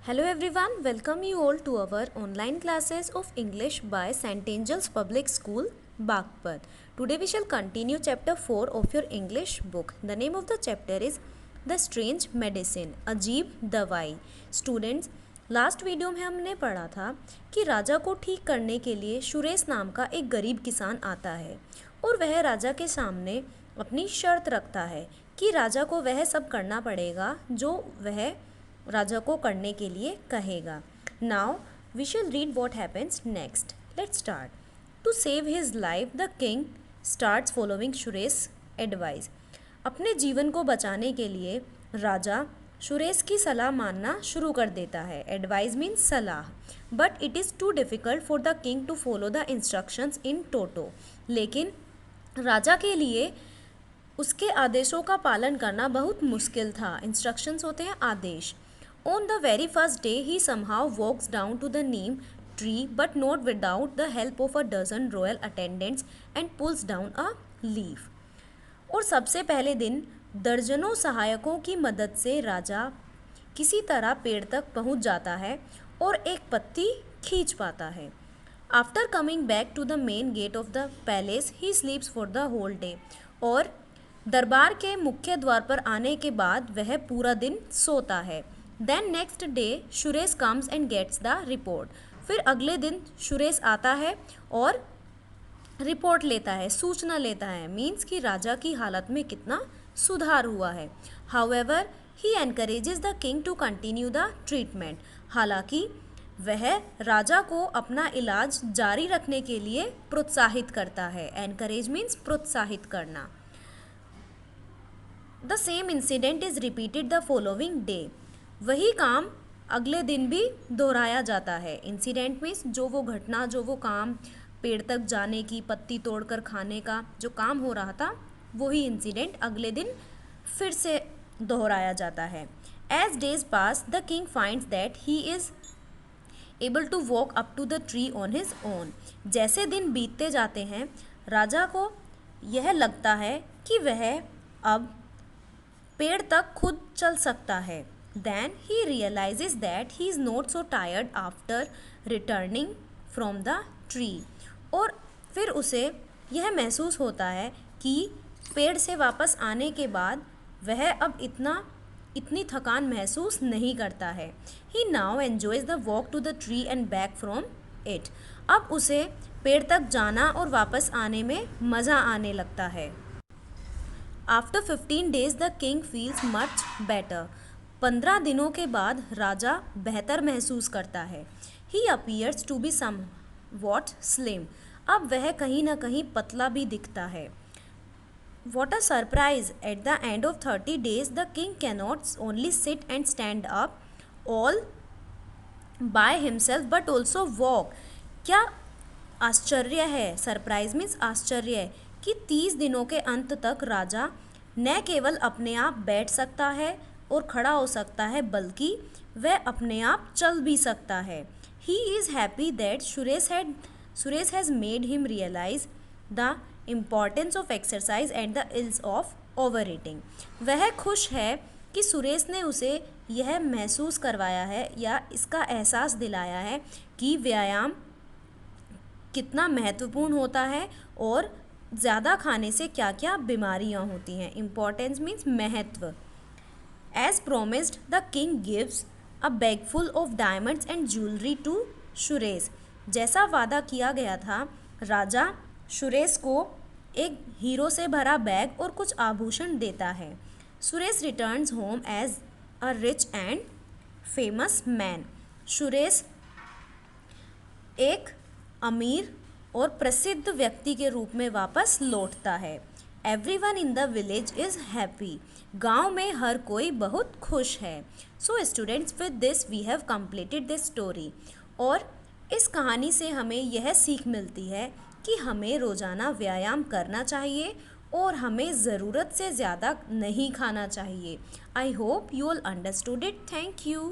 Hello everyone, welcome you all to our online classes of English by St. Angel's Public School, Bagpat. Today we shall continue chapter 4 of your English book. The name of the chapter is The Strange Medicine, अजीब दवाई. Students, last video में हमने पढ़ा था कि राजा को ठीक करने के लिए सुरेश नाम का एक गरीब किसान आता है और वह राजा के सामने अपनी शर्त रखता है कि राजा को वह सब करना पड़ेगा जो वह राजा को करने के लिए कहेगा. Now we shall read what happens next. Let's start. To save his life the king starts following Suresh advice. अपने जीवन को बचाने के लिए राजा सुरेश की सलाह मानना शुरू कर देता है. एडवाइस मीन्स सलाह. But it is too difficult for the king to follow the instructions in toto. लेकिन राजा के लिए उसके आदेशों का पालन करना बहुत मुश्किल था. इंस्ट्रक्शंस होते हैं आदेश. On the very first day, he somehow walks down to the neem tree, but not without the help of a dozen royal attendants, and pulls down a leaf. और सबसे पहले दिन दर्जनों सहायकों की मदद से राजा किसी तरह पेड़ तक पहुंच जाता है और एक पत्ती खींच पाता है. After coming back to the main gate of the palace, he sleeps for the whole day. और दरबार के मुख्य द्वार पर आने के बाद वह पूरा दिन सोता है. Then next day Suresh comes and gets the report. फिर अगले दिन सुरेश आता है और रिपोर्ट लेता है, सूचना लेता है. मीन्स कि राजा की हालत में कितना सुधार हुआ है. However he encourages the king to continue the treatment. हालांकि वह राजा को अपना इलाज जारी रखने के लिए प्रोत्साहित करता है. एनकरेज मीन्स प्रोत्साहित करना. The same incident is repeated the following day. वही काम अगले दिन भी दोहराया जाता है. इंसिडेंट मीन्स जो वो घटना, जो वो काम, पेड़ तक जाने की, पत्ती तोड़कर खाने का जो काम हो रहा था, वही इंसिडेंट अगले दिन फिर से दोहराया जाता है. As days pass the king finds that he is able to walk up to the tree on his own. जैसे दिन बीतते जाते हैं राजा को यह लगता है कि वह अब पेड़ तक खुद चल सकता है. Then he realizes that he is not so tired after returning from the tree. और फिर उसे यह महसूस होता है कि पेड़ से वापस आने के बाद वह अब इतनी थकान महसूस नहीं करता है. He now enjoys the walk to the tree and back from it. अब उसे पेड़ तक जाना और वापस आने में मज़ा आने लगता है. After 15 days the king feels much better. 15 दिनों के बाद राजा बेहतर महसूस करता है. He appears to be somewhat slim. अब वह कहीं ना कहीं पतला भी दिखता है. What a surprise! At the end of 30 days, the king cannot only sit and stand up all by himself but also walk. क्या आश्चर्य है. सरप्राइज मीन्स आश्चर्य कि 30 दिनों के अंत तक राजा न केवल अपने आप बैठ सकता है और खड़ा हो सकता है, बल्कि वह अपने आप चल भी सकता है. He is happy that Suresh has made him realise the importance of exercise and the ills of overeating. वह खुश है कि सुरेश ने उसे यह महसूस करवाया है या इसका एहसास दिलाया है कि व्यायाम कितना महत्वपूर्ण होता है और ज़्यादा खाने से क्या क्या बीमारियाँ होती हैं. इम्पॉर्टेंस मीन्स महत्व. As promised, the king gives a bag full of diamonds and jewelry to Suresh. जैसा वादा किया गया था राजा सुरेश को एक हीरो से भरा बैग और कुछ आभूषण देता है. Suresh returns home as a rich and famous man. Suresh एक अमीर और प्रसिद्ध व्यक्ति के रूप में वापस लौटता है. Everyone in the village is happy. गाँव में हर कोई बहुत खुश है. So students, with this we have completed this story. और इस कहानी से हमें यह सीख मिलती है कि हमें रोज़ाना व्यायाम करना चाहिए और हमें ज़रूरत से ज़्यादा नहीं खाना चाहिए. I hope you all understood it. Thank you.